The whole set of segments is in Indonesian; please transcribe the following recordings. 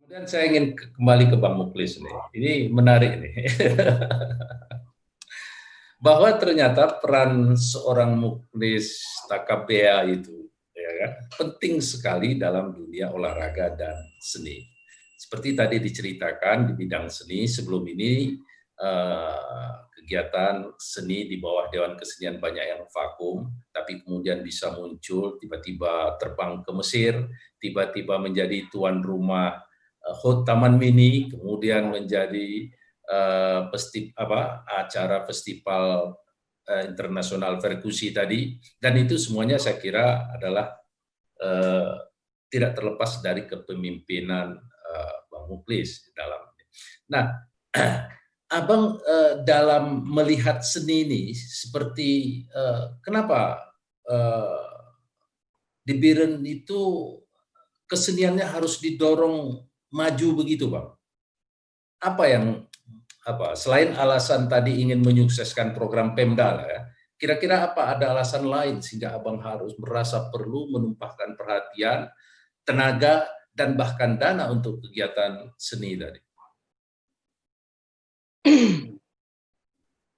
Dan saya ingin kembali ke Bang Muklis nih. Ini menarik nih. Bahwa ternyata peran seorang Muklis Takabea itu ya kan, penting sekali dalam dunia olahraga dan seni. Seperti tadi diceritakan di bidang seni sebelum ini kegiatan seni di bawah Dewan Kesenian banyak yang vakum, tapi kemudian bisa muncul tiba-tiba terbang ke Mesir, tiba-tiba menjadi tuan rumah HUT Taman Mini, kemudian menjadi acara festival internasional Verkusi tadi, dan itu semuanya saya kira adalah tidak terlepas dari kepemimpinan Bang Muklis di dalamnya. Nah, Abang dalam melihat seni ini seperti kenapa di Biren itu keseniannya harus didorong maju begitu, Bang? Apa yang selain alasan tadi ingin menyukseskan program Pemda lah ya, kira-kira apa ada alasan lain sehingga Abang harus merasa perlu menumpahkan perhatian, tenaga, dan bahkan dana untuk kegiatan seni tadi?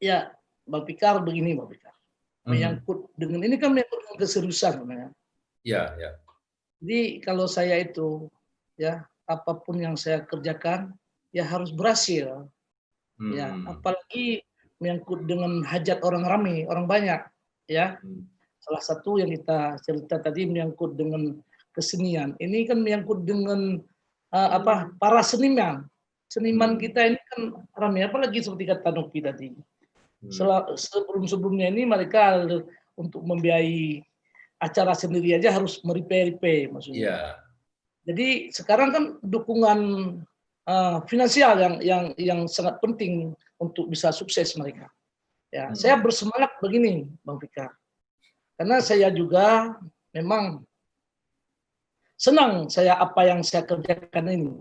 Ya, Bang Pikar begini, Bang Pikar. Menyangkut dengan ini kan menyangkut dengan keseriusan, ya. Ya, ya. Jadi kalau saya itu, ya apapun yang saya kerjakan, ya harus berhasil. Ya, apalagi menyangkut dengan hajat orang ramai, orang banyak, ya. Salah satu yang kita cerita tadi menyangkut dengan kesenian. Ini kan menyangkut dengan para seniman. Seniman kita ini kan ramai, apalagi seperti kata Nopi tadi. Sebelum-sebelumnya ini mereka untuk membiayai acara sendiri aja harus meripay maksudnya. Yeah. Jadi sekarang kan dukungan finansial yang sangat penting untuk bisa sukses mereka. Ya, saya bersemangat begini, Bang Fikar. Karena saya juga memang senang saya apa yang saya kerjakan ini.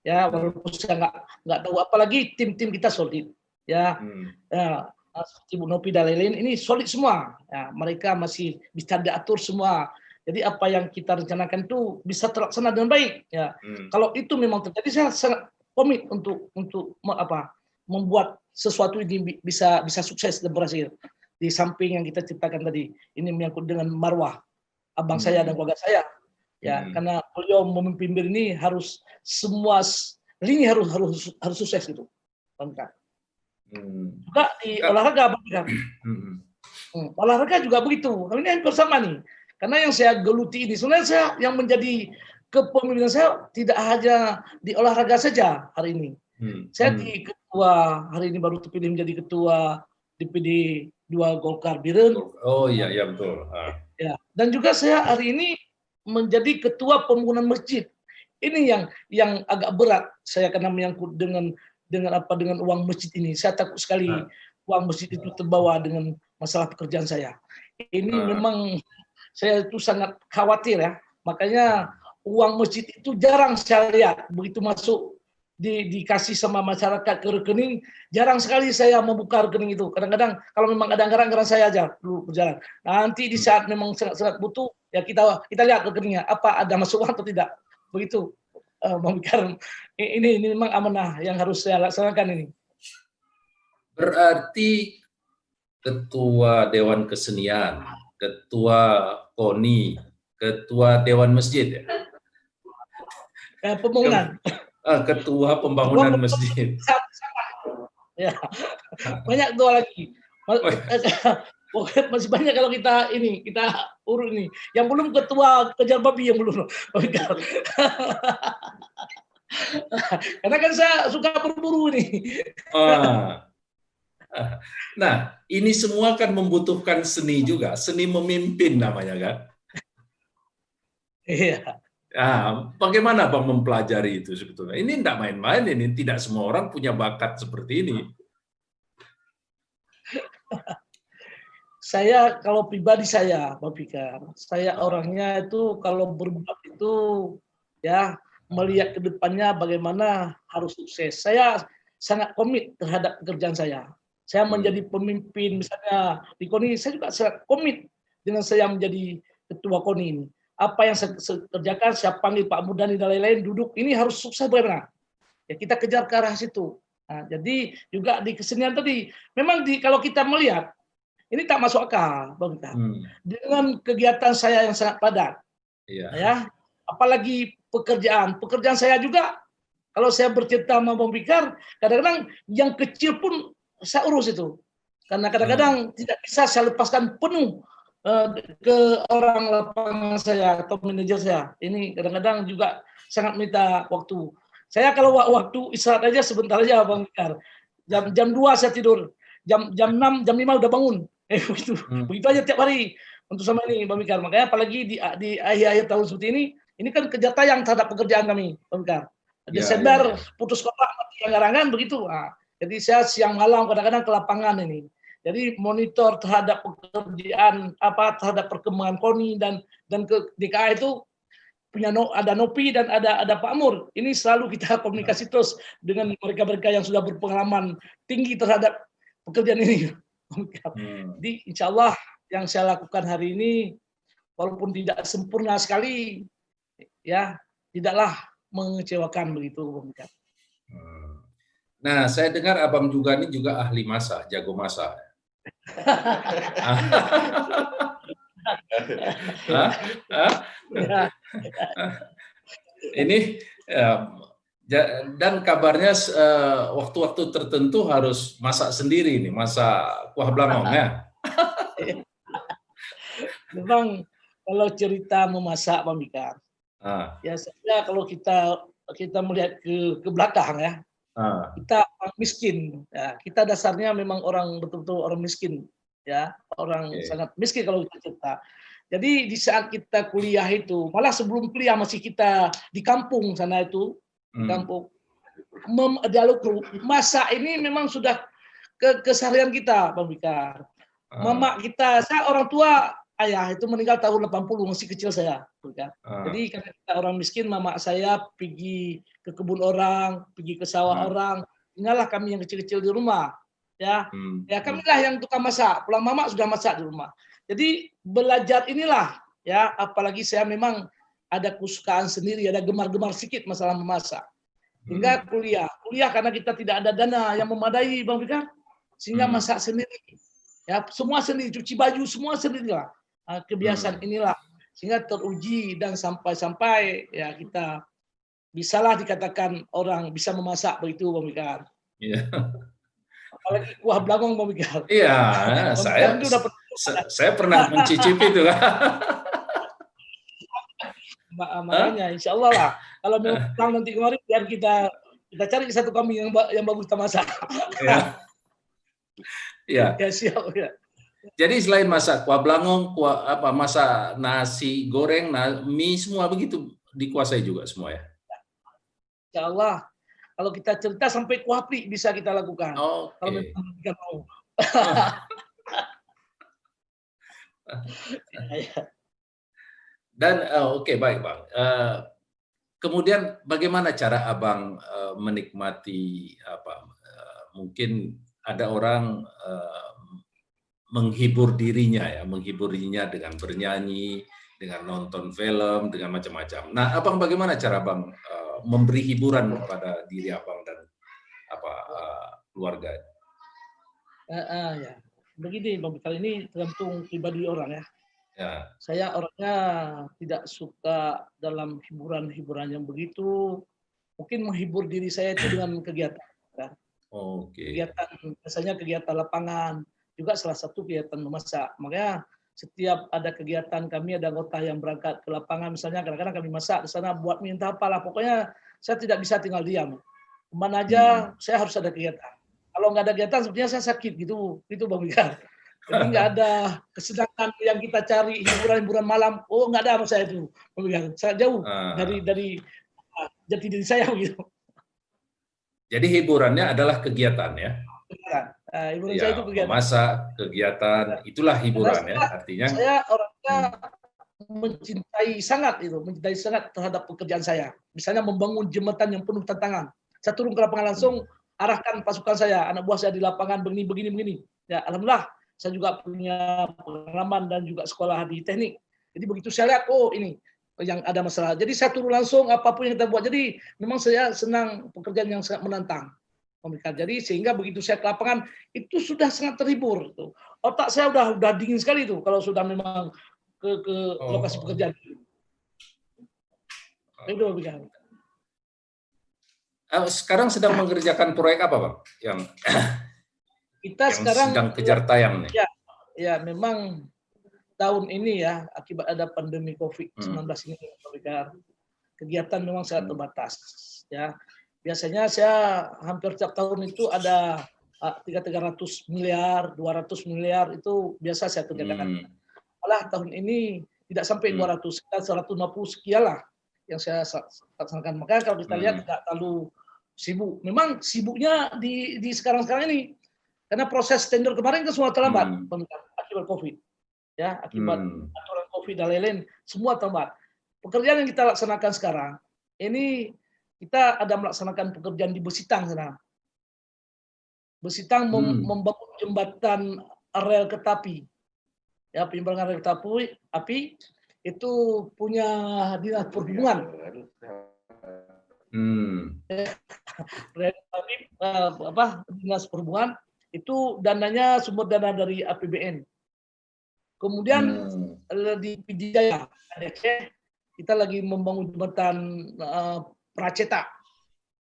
Ya, walaupun saya nggak tahu, apalagi tim-tim kita solid. Ya, seperti Bu Nopi dan lain-lain ini solid semua. Ya, mereka masih bisa diatur semua. Jadi apa yang kita rencanakan itu bisa terlaksana dengan baik. Ya, kalau itu memang terjadi, saya sangat komit untuk membuat sesuatu ini bisa sukses dan berhasil. Di samping yang kita ciptakan tadi, ini menyangkut dengan marwah abang saya dan keluarga saya. Ya, karena beliau memimpin ini harus semua lini harus sukses gitu. Bangka. Juga di olahraga, olahraga juga begitu. Ini yang bersama nih. Karena yang saya geluti ini, sebenarnya saya yang menjadi kepemimpinan saya tidak hanya di olahraga saja hari ini. Saya di ketua, hari ini baru terpilih menjadi ketua DPD 2 Golkar Biren. Oh iya, ya betul. Ya, dan juga saya hari ini menjadi ketua pembangunan masjid. Ini yang agak berat saya karena menyangkut dengan uang masjid ini. Saya takut sekali uang masjid itu terbawa dengan masalah pekerjaan saya. Ini memang saya itu sangat khawatir ya. Makanya uang masjid itu jarang saya lihat begitu masuk dikasih sama masyarakat ke rekening, jarang sekali saya membuka rekening itu. Kadang-kadang kalau memang ada anggaran saya aja dulu berjalan. Nanti di saat memang sangat butuh, ya kita lihat rekeningnya apa ada masuk uang atau tidak. Begitu, Bang Fikar. Ini memang amanah yang harus saya laksanakan ini. Berarti ketua Dewan Kesenian, ketua KONI, ketua Dewan Masjid ya? Pembangunan. Ketua pembangunan masjid. Ya, banyak doa lagi. Masih banyak kalau kita urut ini. Yang belum ketua kejar babi yang belum. Karena kan saya suka berburu nih. Nah, ini semua kan membutuhkan seni juga. Seni memimpin namanya kan? Iya. Nah, bagaimana Bang mempelajari itu sebetulnya? Ini tidak main-main, ini tidak semua orang punya bakat seperti ini. Saya kalau pribadi saya, Bang Fikar, saya orangnya itu kalau berbuat itu ya melihat ke depannya bagaimana harus sukses. Saya sangat komit terhadap pekerjaan saya. Saya menjadi pemimpin misalnya di KONI, saya juga sangat komit dengan saya menjadi ketua KONI ini. apa yang saya kerjakan, saya panggil Pak Mudani dan lain-lain, duduk, ini harus sukses bagaimana? Ya kita kejar ke arah situ. Nah, jadi juga di kesenian tadi, memang kalau kita melihat, ini tak masuk akal, Bang Fikar. Dengan kegiatan saya yang sangat padat, ya, apalagi pekerjaan saya juga, kalau saya bercerita sama Bang Fikar, kadang-kadang yang kecil pun saya urus itu. Karena kadang-kadang tidak bisa saya lepaskan penuh ke orang lapangan saya atau manajer saya. Ini kadang-kadang juga sangat minta waktu. Saya kalau waktu istirahat aja sebentar aja Bang Fikar. Jam 2 saya tidur. Jam 6, jam 5 udah bangun. Begitu aja tiap hari untuk sama ini Bang Fikar. Makanya apalagi di akhir-akhir tahun seperti ini kan kerja tayang terhadap pekerjaan kami Bang Fikar. Desember putus kontrak mati anggaran begitu. Nah, jadi saya siang malam kadang-kadang ke lapangan ini. Jadi monitor terhadap pekerjaan terhadap perkembangan KONI dan ke DKA itu punya ada Nopi dan ada Pak Amur. Ini selalu kita komunikasi terus dengan mereka-mereka yang sudah berpengalaman tinggi terhadap pekerjaan ini. Jadi insya Allah yang saya lakukan hari ini walaupun tidak sempurna sekali, ya tidaklah mengecewakan begitu. Nah, saya dengar Abang juga ini juga ahli masak, jago masak. Ini dan kabarnya waktu-waktu tertentu harus masak sendiri nih, masak kuah belangong ya. Memang kalau cerita memasak Bang Fikar, ya saya kalau kita melihat ke belakang ya, kita orang miskin, ya, kita dasarnya memang orang betul-betul orang miskin, ya orang sangat miskin kalau kita cerita. Jadi di saat kita kuliah itu, malah sebelum kuliah masih kita di kampung sana itu, di kampung, masak ini memang sudah keseharian kita, Bang Fikar. Mama kita, saya orang tua ayah itu meninggal tahun 80, masih kecil saya. Jadi karena kita orang miskin, mama saya pergi ke kebun orang, pergi ke sawah orang, tinggallah kami yang kecil-kecil di rumah. Ya kamilah yang tukang masak, pulang mama sudah masak di rumah. Jadi belajar inilah, ya apalagi saya memang ada kesukaan sendiri, ada gemar-gemar sedikit masalah memasak. Hingga kuliah karena kita tidak ada dana yang memadai, Bang Fikar, sehingga masak sendiri. Ya semua sendiri, cuci baju semua sendiri lah. Kebiasaan inilah sehingga teruji dan sampai ya kita bisalah dikatakan orang bisa memasak begitu Bang Fikar. Iya. Apalagi kuah belangong Bang Fikar. Iya, saya pernah mencicipi itu kan. Makanya insya Allah lah kalau memang nanti kemarin biar kita cari satu kambing yang bagus kita masak. Iya. Ya siap ya. Jadi selain masak kuah belangong, masak nasi goreng, mie semua begitu dikuasai juga semua ya. Insya Allah kalau kita cerita sampai kuah prik bisa kita lakukan. Kalau memang kita mau. Dan baik Bang. Kemudian bagaimana cara Abang menikmati mungkin ada orang menghibur dirinya dengan bernyanyi, dengan nonton film, dengan macam-macam. Nah, Abang bagaimana cara Abang memberi hiburan kepada diri Abang dan keluarga? Ya, begini Bang Fikar, ini tergantung pribadi orang ya. Saya orangnya tidak suka dalam hiburan yang begitu. Mungkin menghibur diri saya itu dengan kegiatan. Kegiatan biasanya kegiatan lapangan. Juga salah satu kegiatan memasak. Makanya setiap ada kegiatan kami ada anggota yang berangkat ke lapangan misalnya kadang-kadang kami masak di sana buat minta apalah. Pokoknya saya tidak bisa tinggal diam. Kemana aja saya harus ada kegiatan. Kalau nggak ada kegiatan sepertinya saya sakit gitu Bang Fikar. Jadi nggak ada kesenangan yang kita cari hiburan malam. Oh nggak ada sama saya itu Bang Fikar. Sangat jauh dari jati diri saya gitu. Jadi hiburannya adalah kegiatan ya. Hiburan saya itu kegiatan. Memasak, kegiatan, itulah hiburan ya artinya. Saya orangnya mencintai sangat terhadap pekerjaan saya. Misalnya membangun jembatan yang penuh tantangan. Saya turun ke lapangan langsung, arahkan pasukan saya, anak buah saya di lapangan begini. Ya, alhamdulillah saya juga punya pengalaman dan juga sekolah di teknik. Jadi begitu saya lihat, oh ini yang ada masalah. Jadi saya turun langsung apapun yang kita buat. Jadi memang saya senang pekerjaan yang sangat menantang. Jadi sehingga begitu saya ke lapangan itu sudah sangat terhibur. Otak saya udah dingin sekali itu kalau sudah memang ke lokasi pekerjaan. Itu begitu. Sekarang sedang mengerjakan proyek apa, Bang? Yang kita yang sekarang sedang kejar tayang nih. Ya memang tahun ini ya akibat ada pandemi COVID-19 ini, kegiatan memang sangat terbatas. Ya biasanya saya hampir setiap tahun itu ada 300 miliar, 200 miliar itu biasa saya kerjakan. Malah tahun ini tidak sampai 200, 150 sekian lah yang saya laksanakan. Makanya kalau kita lihat tidak terlalu sibuk. Memang sibuknya di sekarang-sekarang ini karena proses tender kemarin kan semua terlambat akibat COVID. Ya, akibat aturan COVID dan lain-lain semua terlambat. Pekerjaan yang kita laksanakan sekarang ini kita ada melaksanakan pekerjaan di Besitang sana. Besitang membangun jembatan rel kereta api. Ya, penyeberangan rel kereta api itu punya dinas perhubungan. Dinas perhubungan itu dananya sumber dana dari APBN. Kemudian di Pidijaya Aceh kita lagi membangun jembatan pracetak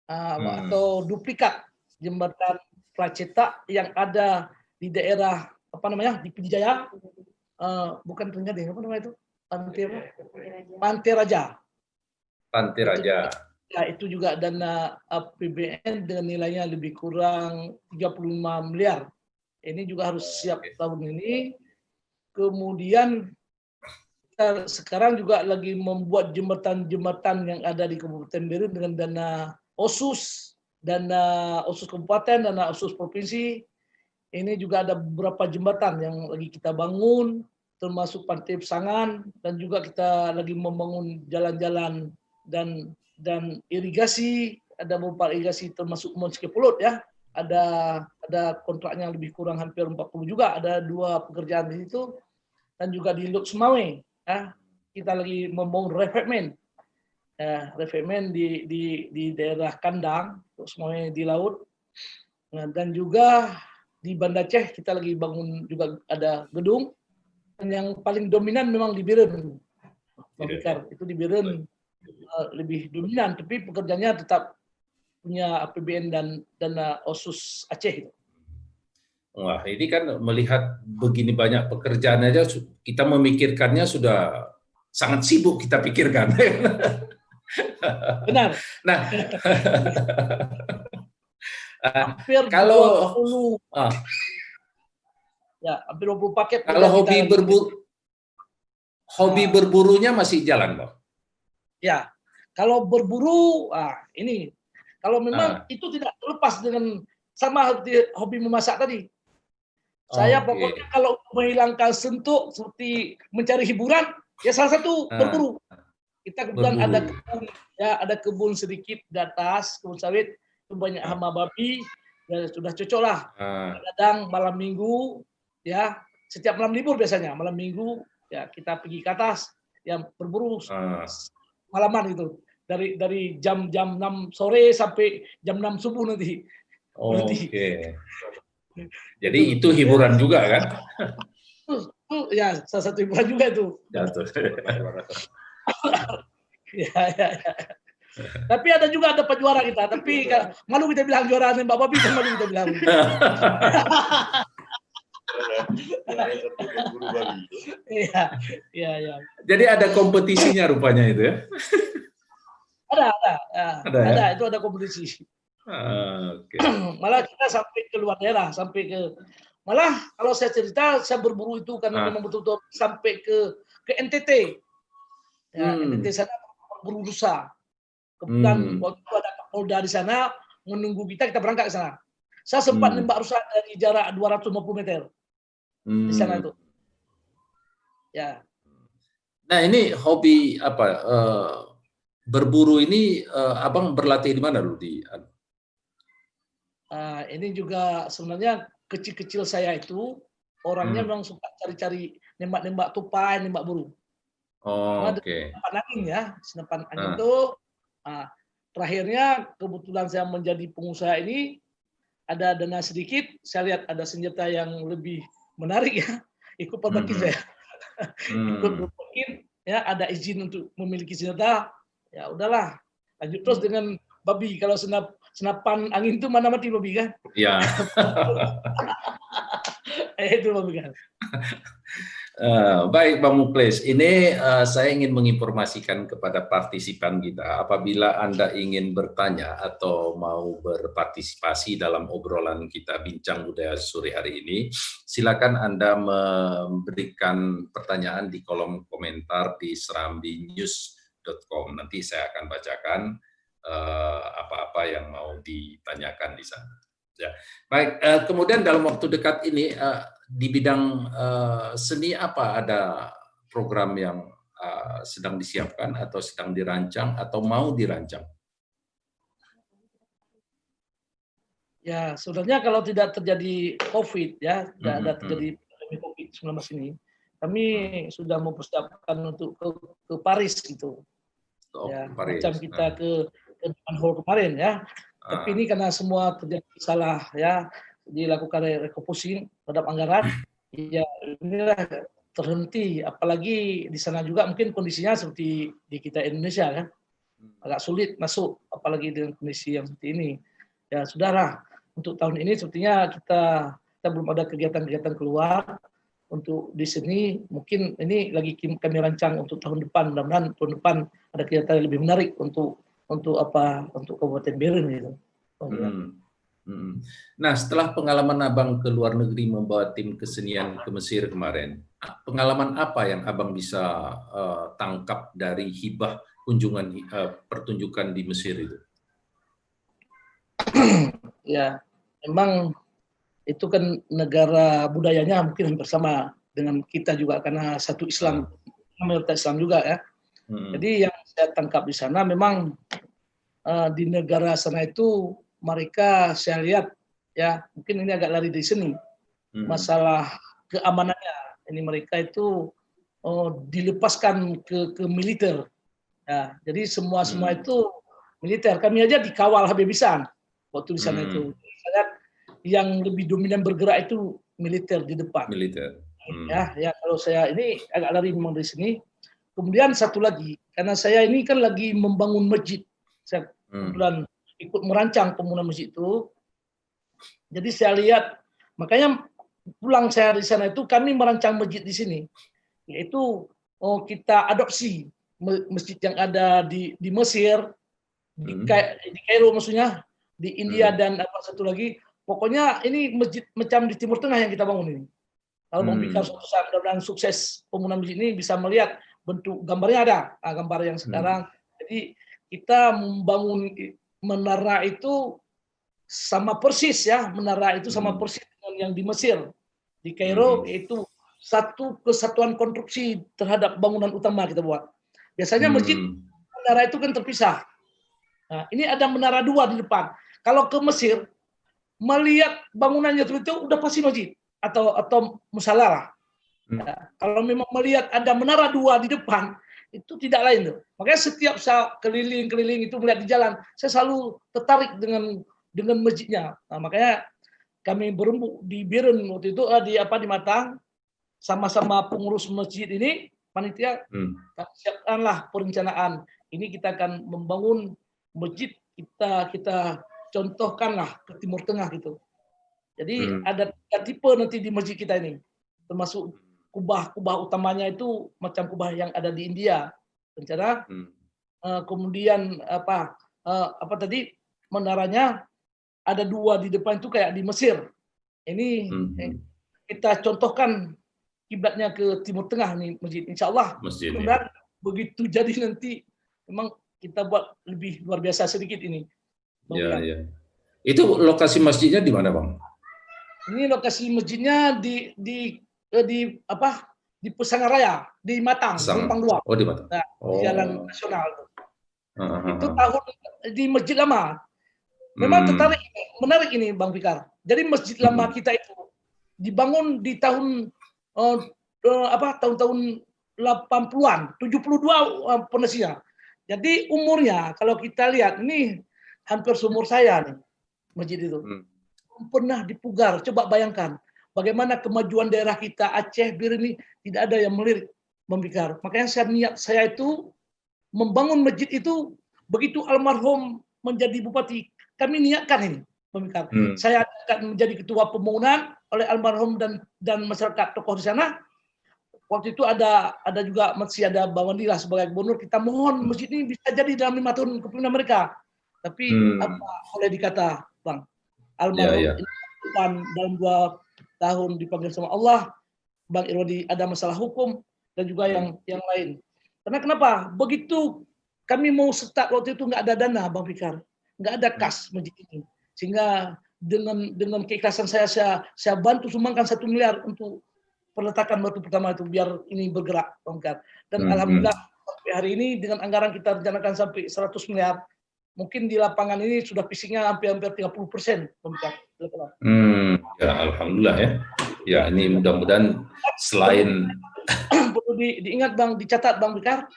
atau duplikat jembatan pracetak yang ada di daerah di Pidijaya, bukan Tenggading, apa namanya itu? Pantai Raja. Ya, itu juga dana APBN dengan nilainya lebih kurang 35 miliar. Ini juga harus siap tahun ini. Kemudian kita sekarang juga lagi membuat jembatan-jembatan yang ada di Kabupaten Berun dengan dana OSUS, dana OSUS Kabupaten, dana OSUS Provinsi. Ini juga ada beberapa jembatan yang lagi kita bangun, termasuk Pantai Pesangan, dan juga kita lagi membangun jalan-jalan dan irigasi, ada beberapa irigasi termasuk Monske Pulut ya. Ada kontraknya lebih kurang hampir 40 juga, ada 2 pekerjaan di situ. Dan juga di Lut Semawe, ya, kita lagi membangun refreshment, di daerah kandang, Lut Semawe di laut. Nah, dan juga di Banda Aceh kita lagi bangun juga ada gedung. Dan yang paling dominan memang di Biren, itu di Biren lebih dominan, tapi pekerjaannya tetap punya APBN dan dana OSUS Aceh. Wah, ini kan melihat begini banyak pekerjaan aja kita memikirkannya sudah sangat sibuk kita pikirkan. Benar. Nah, hampir kalau 20, hampir 20 paket. Kalau hobi berburunya masih jalan, Bang? Ya, kalau berburu, ini kalau memang itu tidak terlepas dengan sama hobi memasak tadi. Saya pokoknya kalau menghilangkan sentuh seperti mencari hiburan, ya salah satu berburu. Kita kebetulan ada kebun, ya ada kebun sedikit di atas, kebun sawit, itu banyak hama babi, ya sudah cocok lah. Kadang malam minggu, ya setiap malam libur biasanya, malam minggu ya kita pergi ke atas, yang berburu malaman itu. Dari jam 6 sore sampai jam 6 subuh nanti. Jadi itu hiburan juga kan? Ya, salah satu hiburan juga itu. Ya. Tapi ada juga dapat juara kita. Tapi malu kita bilang juara Mbak Babi, kan malu kita bilang. Iya. Jadi ada kompetisinya rupanya itu ya? Ada, itu ada kompetisi. Malah kita sampai ke luar daerah, malah kalau saya cerita saya berburu itu karena memang betul-betul sampai ke NTT. Ya, NTT sana berburu rusa. Kemudian waktu itu ada Kapolda di sana menunggu kita berangkat ke sana. Saya sempat nembak rusa dari jarak 250 meter di sana itu. Ya. Nah, ini hobi apa? Berburu ini Abang berlatih di mana dulu ini juga sebenarnya kecil-kecil saya itu orangnya memang suka cari-cari nembak-nembak tupai, nembak burung. Oh, Cuma oke. senapan angin ya, senapan angin Ah. itu terakhirnya kebetulan saya menjadi pengusaha ini ada dana sedikit, saya lihat ada senjata yang lebih menarik ya, ikut perbakin Mhm. saya. Ikut Hmm. perbakin ya, ada izin untuk memiliki senjata, ya udahlah lanjut terus Hmm. dengan babi. Kalau senapan angin itu mana mati babi kan? Ya. Itu babi kan. Baik Bang Muklis, ini saya ingin menginformasikan kepada partisipan kita, apabila Anda ingin bertanya atau mau berpartisipasi dalam obrolan kita Bincang Budaya sore hari ini, silakan Anda memberikan pertanyaan di kolom komentar di serambinews.com. Nanti saya akan bacakan apa-apa yang mau ditanyakan di sana. Ya. Baik, kemudian dalam waktu dekat ini di bidang seni apa, ada program yang sedang disiapkan atau sedang dirancang atau mau dirancang? Ya, sebenarnya kalau tidak terjadi COVID ya, tidak ada terjadi pandemi COVID-19 ini, kami sudah mempersiapkan untuk ke Paris gitu. Oh, Ya, ke macam Paris. kita ke Hall kemarin ya. Tapi ini karena semua terjadi salah ya, dilakukan refocusing terhadap anggaran, ya inilah terhenti. Apalagi di sana juga mungkin kondisinya seperti di kita Indonesia kan, agak sulit masuk, apalagi dengan kondisi yang seperti ini. Ya sudahlah, untuk tahun ini sepertinya kita belum ada kegiatan-kegiatan keluar untuk di sini. Mungkin ini lagi kami rancang untuk tahun depan. Mudah-mudahan tahun depan ada kegiatan yang lebih menarik untuk Kabupaten Biren gitu. Nah, setelah pengalaman Abang ke luar negeri membawa tim kesenian ke Mesir kemarin, pengalaman apa yang Abang bisa tangkap dari hibah kunjungan pertunjukan di Mesir itu? Ya, memang itu kan negara budayanya mungkin bersama dengan kita juga karena satu Islam, mayoritas Islam juga ya. Jadi yang saya tangkap di sana memang di negara sana itu mereka saya lihat ya, mungkin ini agak lari dari seni, masalah keamanannya. Ini mereka itu dilepaskan ke militer. Ya, jadi semua itu militer. Kami aja dikawal habis-habisan waktu di sana itu. Saya lihat yang lebih dominan bergerak itu militer di depan. Militer. Ya kalau saya ini agak lari memang dari sini. Kemudian satu lagi, karena saya ini kan lagi membangun masjid. Saya kebetulan ikut merancang pembangunan masjid itu. Jadi saya lihat, makanya pulang saya di sana itu kami merancang masjid di sini. Yaitu kita adopsi masjid yang ada di Mesir, di Kairo maksudnya, di India dan apa satu lagi. Pokoknya ini masjid macam di Timur Tengah yang kita bangun ini. Kalau Bang Fikar suatu saat mudah-mudahan sukses pembangunan masjid ini bisa melihat bentuk gambarnya ada, gambar yang sekarang. Jadi kita membangun menara itu sama persis ya, menara itu sama persis dengan yang di Mesir, di Kairo, yaitu satu kesatuan konstruksi terhadap bangunan utama kita buat. Biasanya masjid menara itu kan terpisah. Nah, ini ada menara dua di depan. Kalau ke Mesir, melihat bangunannya itu udah pasti masjid atau musalah lah. Ya, kalau memang melihat ada menara dua di depan, itu tidak lain tuh. Makanya setiap saya keliling-keliling itu melihat di jalan, saya selalu tertarik dengan masjidnya. Nah, makanya kami berembuk di Biren waktu itu di Matang, sama-sama pengurus masjid ini, panitia, siapkanlah perencanaan. Ini kita akan membangun masjid, kita contohkanlah ke Timur Tengah gitu. Jadi ada tipe nanti di masjid kita ini, termasuk kubah utamanya itu macam kubah yang ada di India, rencana. Kemudian apa tadi menaranya ada dua di depan itu kayak di Mesir. Ini kita contohkan kiblatnya ke Timur Tengah nih masjid. Insya Allah. Kemudian begitu jadi nanti memang kita buat lebih luar biasa sedikit ini. Ya, ya. Itu lokasi masjidnya di mana, Bang? Ini lokasi masjidnya di Pesangaraya, di Matang, Simpang 2. Oh, di Matang. Nah, di Jalan Nasional. Itu tahun di Masjid Lama. Memang menarik ini Bang Fikar. Jadi Masjid Lama kita itu dibangun di tahun tahun-tahun 80-an, 72 pondasinya. Jadi umurnya kalau kita lihat ini hampir seumur saya nih masjid itu. Pernah dipugar. Coba bayangkan bagaimana kemajuan daerah kita Aceh Bir ini tidak ada yang melirik membikar. Makanya saya itu membangun masjid itu begitu almarhum menjadi bupati. Kami niatkan ini membikar. Saya akan menjadi ketua pembangunan oleh almarhum dan masyarakat tokoh di sana. Waktu itu ada juga masih ada Bang Wandila sebagai gubernur. Kita mohon masjid ini bisa jadi dalam 5 tahun kepemimpinan mereka. Tapi apa oleh dikata Bang almarhum dalam 2 tahun dipanggil sama Allah, Bang Irwadi ada masalah hukum dan juga yang lain. Karena kenapa? Begitu kami mau start waktu itu nggak ada dana, Bang Fikar, nggak ada kas masjid ini, sehingga dengan keikhlasan saya bantu sumbangkan 1 miliar untuk peletakan batu pertama itu biar ini bergerak, Bang Fikar. Dan alhamdulillah sampai hari ini dengan anggaran kita rencanakan sampai 100 miliar. Mungkin di lapangan ini sudah fisiknya hampir 30%. Ya, alhamdulillah ya. Ya, ini mudah-mudahan selain perlu diingat Bang, dicatat Bang Fikar,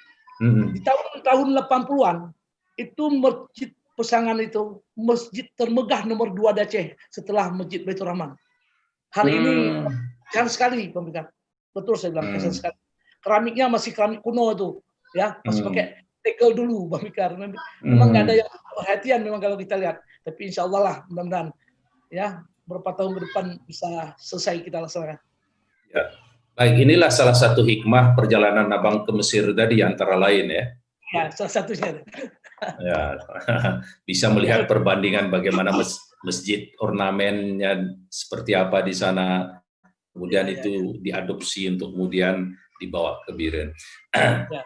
di tahun 80-an itu masjid Pesangan itu masjid termegah nomor 2 di Aceh setelah Masjid Baitur Rahman. Hari ini keren sekali Bang Fikar. Betul saya bilang keren sekali. Keramiknya masih keramik kuno itu, ya, masih pakai tegel dulu Bang Fikar. Memang nggak ada yang perhatian memang kalau kita lihat. Tapi insya Allah lah mudah-mudahan ya beberapa tahun ke depan bisa selesai kita laksanakan. Ya. Baik, inilah salah satu hikmah perjalanan Abang ke Mesir tadi antara lain ya. Ya, salah satunya. Ya, bisa melihat perbandingan bagaimana masjid ornamennya seperti apa di sana. Kemudian itu diadopsi untuk kemudian dibawa ke Biren.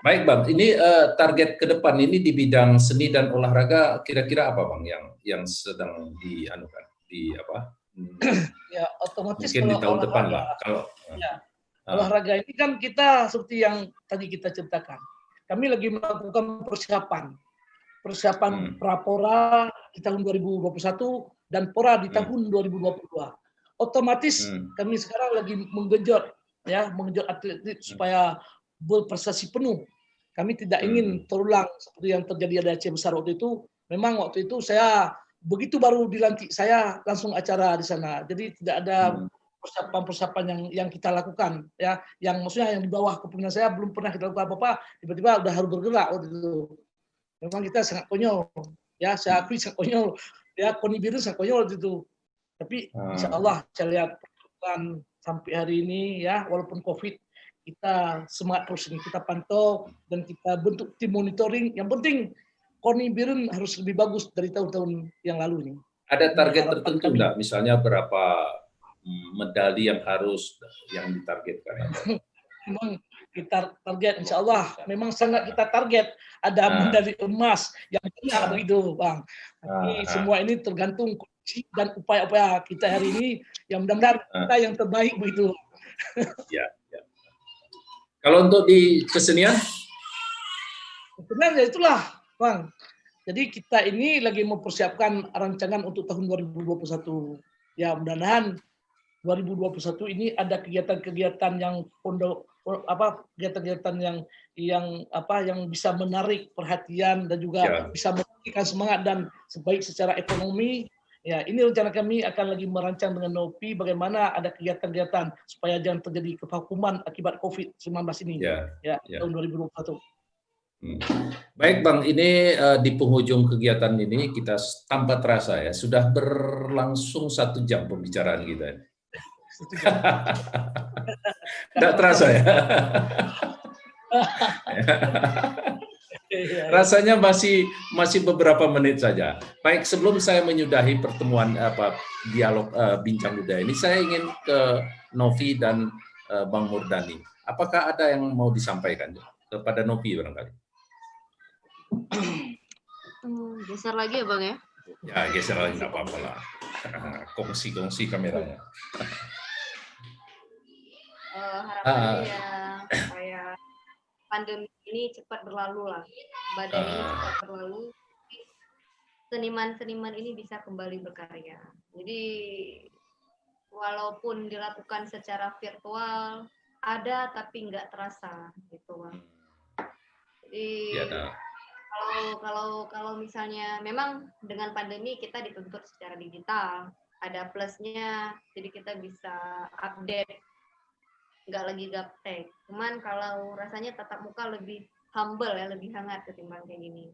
Baik Bang, ini target ke depan ini di bidang seni dan olahraga kira-kira apa Bang yang sedang dianukan di apa? Ya otomatis mungkin di tahun depan lah. Kalau olahraga ini kan kita seperti yang tadi kita ceritakan. Kami lagi melakukan persiapan Prapora di tahun 2021 dan Pora di tahun 2022. Otomatis kami sekarang lagi menggenjot atlet supaya berprestasi penuh. Kami tidak ingin terulang seperti yang terjadi di Aceh Besar waktu itu. Memang waktu itu saya begitu baru dilantik saya langsung acara di sana. Jadi tidak ada persiapan yang kita lakukan ya, yang maksudnya yang di bawah kepemimpinan saya belum pernah kita lakukan apa-apa, tiba-tiba udah harus bergerak waktu itu. Memang kita sangat konyol ya, saya akui sangat konyol ya, Koni Biru sangat konyol waktu itu. Tapi insya Allah saya lihat perkembangan sampai hari ini ya, walaupun COVID kita semangat terus ini, kita pantau dan kita bentuk tim monitoring. Yang penting Koni Biru harus lebih bagus dari tahun-tahun yang lalu ini. Ada target tertentu enggak? Misalnya berapa medali yang ditargetkan? Memang kita target, insya Allah memang sangat kita target ada medali emas yang banyak begitu Bang. Tapi semua ini tergantung kunci dan upaya-upaya kita hari ini yang mudah-mudahan kita yang terbaik begitu. Ya. Kalau untuk di kesenian? Sebenarnya itulah Bang. Jadi kita ini lagi mempersiapkan rancangan untuk tahun 2021. Ya mudah-mudahan 2021 ini ada kegiatan-kegiatan yang kegiatan-kegiatan yang bisa menarik perhatian dan juga bisa memberikan semangat dan baik secara ekonomi. Ya, ini rencana kami akan lagi merancang dengan Nopi bagaimana ada kegiatan-kegiatan supaya jangan terjadi kevakuman akibat COVID-19 ini tahun 2021. Baik Bang, ini di penghujung kegiatan ini kita tanpa terasa ya sudah berlangsung 1 jam pembicaraan kita. Tidak terasa ya. Rasanya masih beberapa menit saja. Baik, sebelum saya menyudahi pertemuan dialog bincang budaya ini, saya ingin ke Novi dan Bang Murdani. Apakah ada yang mau disampaikan kepada Novi barangkali? Geser lagi ya Bang ya? Ya geser lagi nggak apa-apa lah. Kongsi kameranya. Harapannya ya supaya pandemi ini cepat berlalu lah, badai ini cepat berlalu, seniman-seniman ini bisa kembali berkarya. Jadi walaupun dilakukan secara virtual, ada tapi nggak terasa gitu, Bang. Jadi Ya, nah. kalau misalnya memang dengan pandemi kita dituntut secara digital, ada plusnya, jadi kita bisa update, nggak lagi gaptek. Cuman kalau rasanya tatap muka lebih humble ya, lebih hangat ketimbang kayak gini.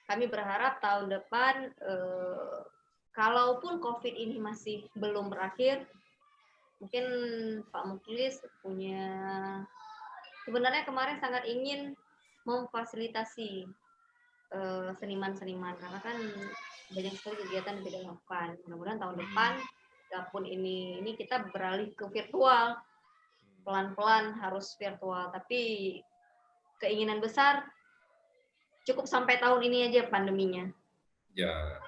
Kami berharap tahun depan, kalaupun COVID ini masih belum berakhir, mungkin Pak Muklis punya, sebenarnya kemarin sangat ingin memfasilitasi seniman-seniman, karena kan banyak sekali kegiatan yang tidak dilakukan. Mudah-mudahan tahun depan, walaupun ini kita beralih ke virtual, pelan-pelan harus virtual, tapi keinginan besar cukup sampai tahun ini aja pandeminya. Ya,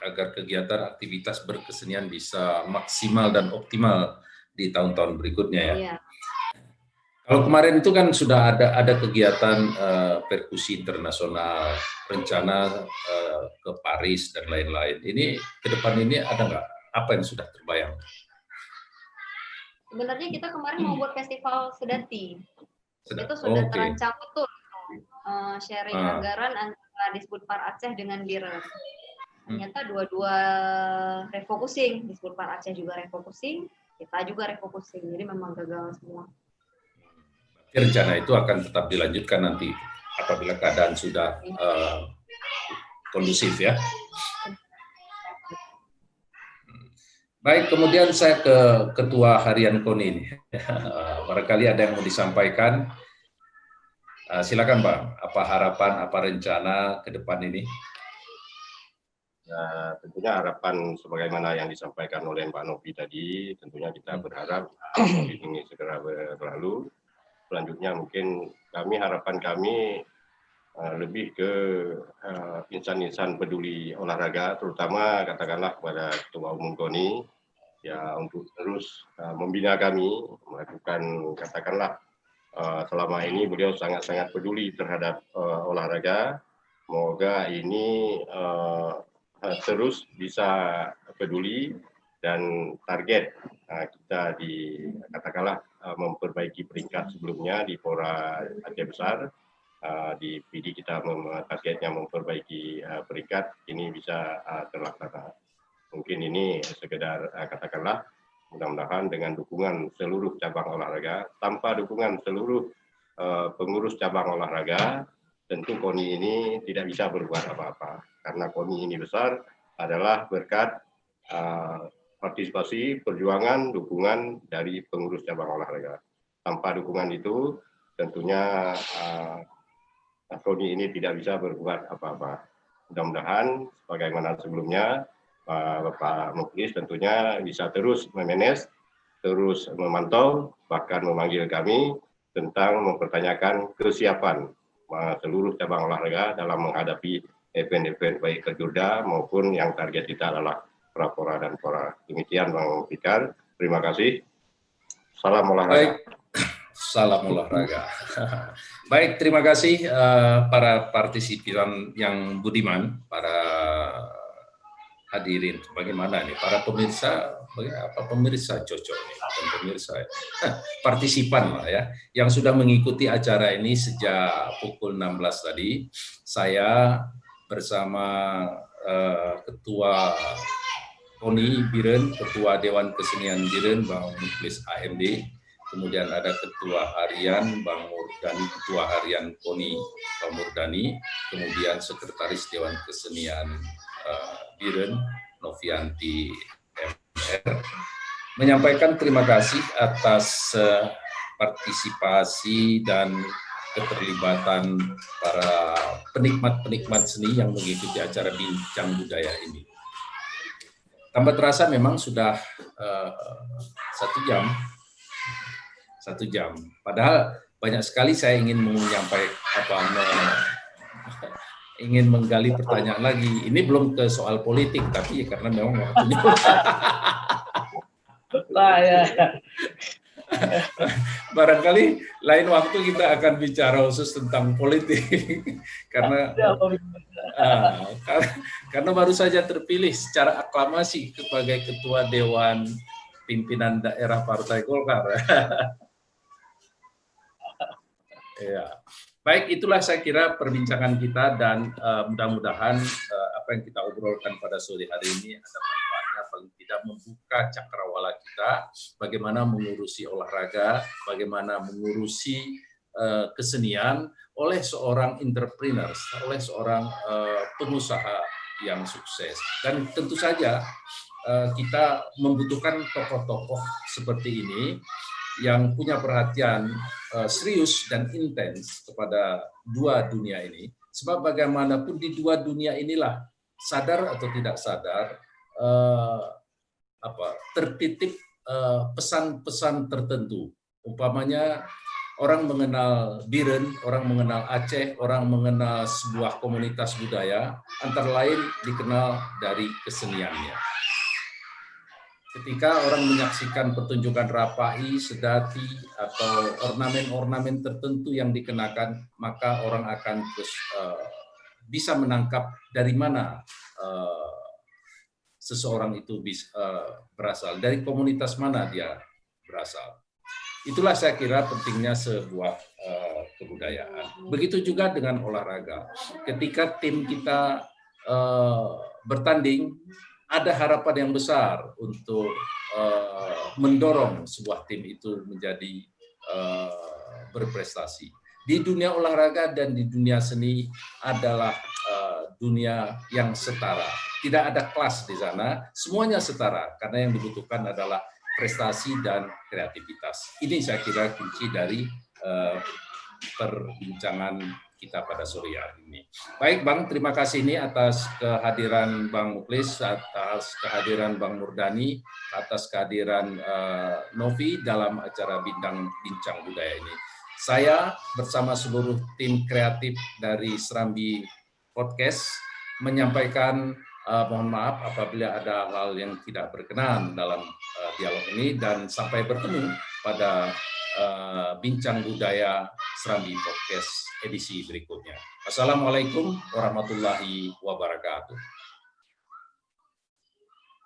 agar kegiatan aktivitas berkesenian bisa maksimal dan optimal di tahun-tahun berikutnya ya. Iya. Kalau kemarin itu kan sudah ada kegiatan perkusi internasional, rencana ke Paris dan lain-lain. Ini ke depan ini ada nggak? Apa yang sudah terbayang? Sebenarnya kita kemarin mau buat festival sedati. Itu sudah terancang betul. Sharing anggaran antara Disbudpar Aceh dengan Biren. Ternyata dua-dua refocusing. Disbudpar Aceh juga refocusing, kita juga refocusing. Jadi memang gagal semua. Rencana itu akan tetap dilanjutkan nanti apabila keadaan sudah kondusif ya. Baik, kemudian saya ke Ketua Harian KONI ini. Barangkali ada yang mau disampaikan. Silakan Bang, apa harapan, apa rencana ke depan ini? Ya, tentunya harapan sebagaimana yang disampaikan oleh Pak Novi tadi, tentunya kita berharap COVID ini segera berlalu. Selanjutnya mungkin harapan kami lebih ke insan-insan peduli olahraga, terutama katakanlah kepada Ketua Umum KONI, ya untuk terus membina kami, melakukan katakanlah selama ini beliau sangat-sangat peduli terhadap olahraga. Semoga ini terus bisa peduli dan target kita katakanlah memperbaiki peringkat sebelumnya di Pora Aceh Besar. Di PD kita targetnya memperbaiki peringkat, ini bisa terlaksana. Mungkin ini sekedar katakanlah, mudah-mudahan dengan dukungan seluruh cabang olahraga, tanpa dukungan seluruh pengurus cabang olahraga, tentu KONI ini tidak bisa berbuat apa-apa. Karena KONI ini besar adalah berkat partisipasi, perjuangan, dukungan dari pengurus cabang olahraga. Tanpa dukungan itu, tentunya KONI ini tidak bisa berbuat apa-apa. Mudah-mudahan, sebagaimana sebelumnya, Bapak Muklis tentunya bisa terus memanage, terus memantau, bahkan memanggil kami tentang mempertanyakan kesiapan seluruh cabang olahraga dalam menghadapi event-event baik Kejurda maupun yang target kita adalah Prapora dan Pora. Demikian Bang Fikar. Terima kasih. Salam olahraga. Baik. Salam olahraga. Baik, terima kasih para partisipan yang budiman, para hadirin. Bagaimana nih para pemirsa? Apa pemirsa cocok nih? Bukan pemirsa, partisipan lah ya, yang sudah mengikuti acara ini sejak pukul 16 tadi. Saya bersama Ketua KONI Biren, Ketua Dewan Kesenian Biren, Bang Muklis AMD, kemudian ada Ketua Harian Bang Murdani, Ketua Harian KONI Bang Murdani, kemudian Sekretaris Dewan Kesenian Biren Novianti MR, menyampaikan terima kasih atas partisipasi dan keterlibatan para penikmat-penikmat seni yang mengikuti acara Bincang Budaya ini. Tambah terasa memang sudah 1 jam. 1 jam. Padahal banyak sekali saya ingin menyampaikan ingin menggali pertanyaan lagi. Ini belum ke soal politik, tapi ya karena memang waktunya. Barangkali lain waktu kita akan bicara khusus tentang politik karena baru saja terpilih secara aklamasi sebagai Ketua Dewan pimpinan daerah Partai Golkar. Ya. Baik, itulah saya kira perbincangan kita dan mudah-mudahan apa yang kita obrolkan pada sore hari ini ada manfaatnya, paling tidak membuka cakrawala kita, bagaimana mengurusi olahraga, bagaimana mengurusi kesenian oleh seorang entrepreneur, oleh seorang pengusaha yang sukses. Dan tentu saja kita membutuhkan tokoh-tokoh seperti ini yang punya perhatian serius dan intens kepada dua dunia ini. Sebab bagaimanapun di dua dunia inilah, sadar atau tidak sadar, tertitip pesan-pesan tertentu. Umpamanya orang mengenal Biren, orang mengenal Aceh, orang mengenal sebuah komunitas budaya, antara lain dikenal dari keseniannya. Ketika orang menyaksikan pertunjukan Rapai, Sedati, atau ornamen-ornamen tertentu yang dikenakan, maka orang akan terus bisa menangkap dari mana seseorang itu berasal, dari komunitas mana dia berasal. Itulah saya kira pentingnya sebuah kebudayaan. Begitu juga dengan olahraga. Ketika tim kita bertanding, ada harapan yang besar untuk mendorong sebuah tim itu menjadi berprestasi. Di dunia olahraga dan di dunia seni adalah dunia yang setara. Tidak ada kelas di sana, semuanya setara karena yang dibutuhkan adalah prestasi dan kreativitas. Ini saya kira kunci dari perbincangan kita pada sore hari ini. Baik Bang, terima kasih ini atas kehadiran Bang Muklis, atas kehadiran Bang Murdani, atas kehadiran Novi dalam acara Bincang Budaya ini. Saya bersama seluruh tim kreatif dari Serambi Podcast menyampaikan mohon maaf apabila ada hal yang tidak berkenan dalam dialog ini, dan sampai bertemu pada Bincang Budaya Serambi Podcast edisi berikutnya. Assalamualaikum warahmatullahi wabarakatuh.